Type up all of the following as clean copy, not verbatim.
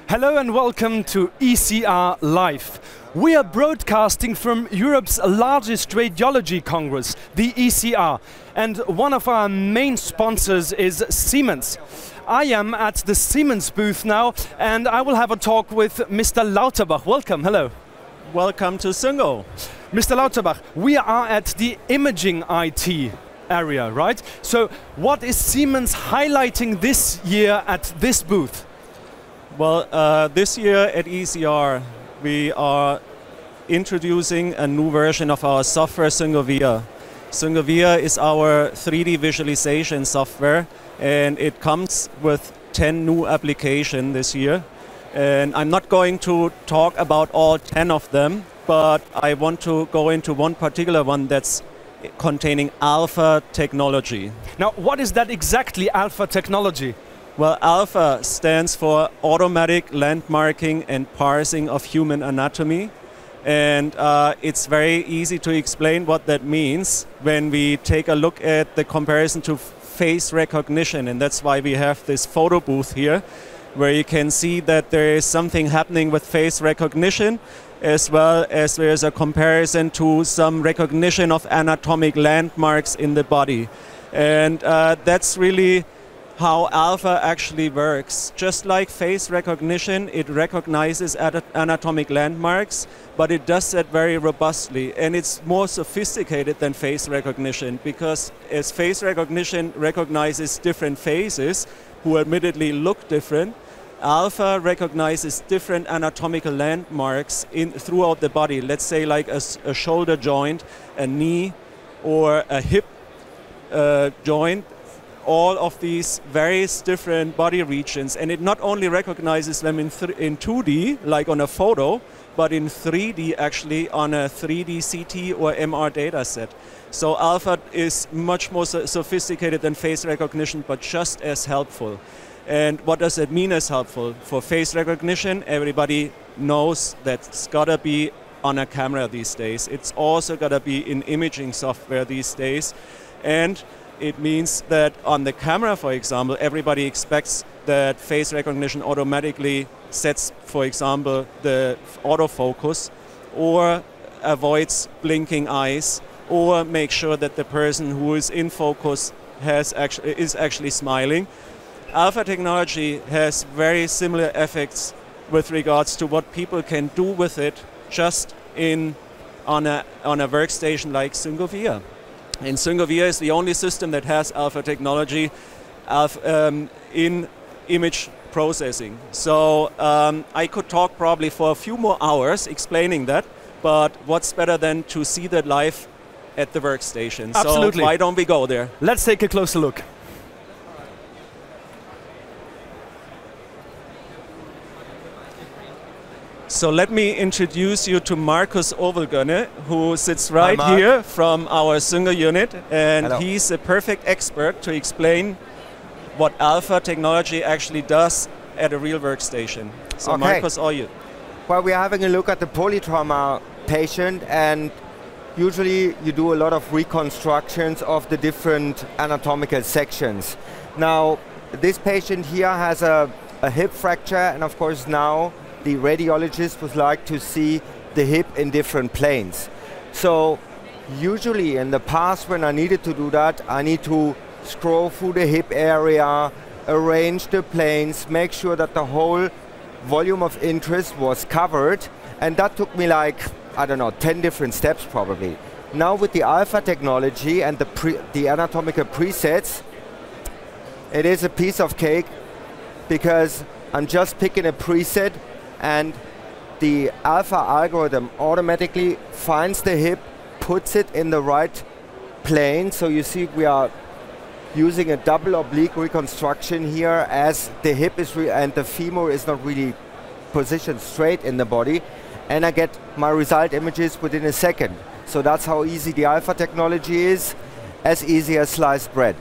Hello and welcome to ECR Live. We are broadcasting from Europe's largest radiology congress, the ECR, and one of our main sponsors is Siemens. I am at the Siemens booth now and I will have a talk with Mr. Lauterbach. Welcome, hello. Welcome to Syngo. Mr. Lauterbach, we are at the imaging IT area, right? So what is Siemens highlighting this year at this booth? Well, this year at ECR, we are introducing a new version of our software, Syngovia. Syngovia is our 3D visualization software, and it comes with 10 new applications this year. And I'm not going to talk about all 10 of them, but I want to go into one particular one that's containing alpha technology. Now, what is that exactly, alpha technology? Well, alpha stands for automatic landmarking and parsing of human anatomy. And it's very easy to explain what that means when we take a look at the comparison to face recognition. And that's why we have this photo booth here, where you can see that there is something happening with face recognition, as well as there is a comparison to some recognition of anatomic landmarks in the body. And that's really how alpha actually works. Just like face recognition, it recognizes anatomic landmarks, but it does that very robustly. And it's more sophisticated than face recognition, because as face recognition recognizes different faces, who admittedly look different, alpha recognizes different anatomical landmarks throughout the body. Let's say like a shoulder joint, a knee, or a hip joint. All of these various different body regions, and it not only recognizes them in 2D, like on a photo, but in 3D actually on a 3D CT or MR data set. So alpha is much more sophisticated than face recognition, but just as helpful. And what does it mean as helpful? For face recognition, everybody knows that it's gotta be on a camera these days. It's also gotta be in imaging software these days. And it means that on the camera, for example, everybody expects that face recognition automatically sets, for example, the autofocus, or avoids blinking eyes, or make sure that the person who is in focus is actually smiling. Alpha technology has very similar effects with regards to what people can do with it just on a workstation like Syngovia. And Syngovia is the only system that has alpha technology in image processing. So I could talk probably for a few more hours explaining that, but what's better than to see that live at the workstation? Absolutely. So why don't we go there? Let's take a closer look. So let me introduce you to Markus Ovelgönne, who sits right here from our Syngo unit, and Hello. He's a perfect expert to explain what alpha technology actually does at a real workstation. So Okay. Markus, all you. Well, we're having a look at the polytrauma patient, and usually you do a lot of reconstructions of the different anatomical sections. Now, this patient here has a hip fracture, and of course now the radiologist would like to see the hip in different planes. So usually in the past when I needed to do that, I need to scroll through the hip area, arrange the planes, make sure that the whole volume of interest was covered, and that took me like, I don't know, 10 different steps probably. Now with the alpha technology and the anatomical presets, it is a piece of cake, because I'm just picking a preset and the alpha algorithm automatically finds the hip, puts it in the right plane. So you see we are using a double oblique reconstruction here, as the hip is and the femur is not really positioned straight in the body, and I get my result images within a second. So that's how easy the alpha technology is, as easy as sliced bread.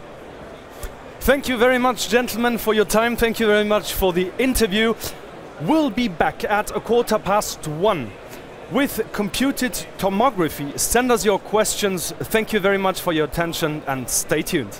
Thank you very much, gentlemen, for your time. Thank you very much for the interview. We'll be back at 1:15 with computed tomography. Send us your questions. Thank you very much for your attention and stay tuned.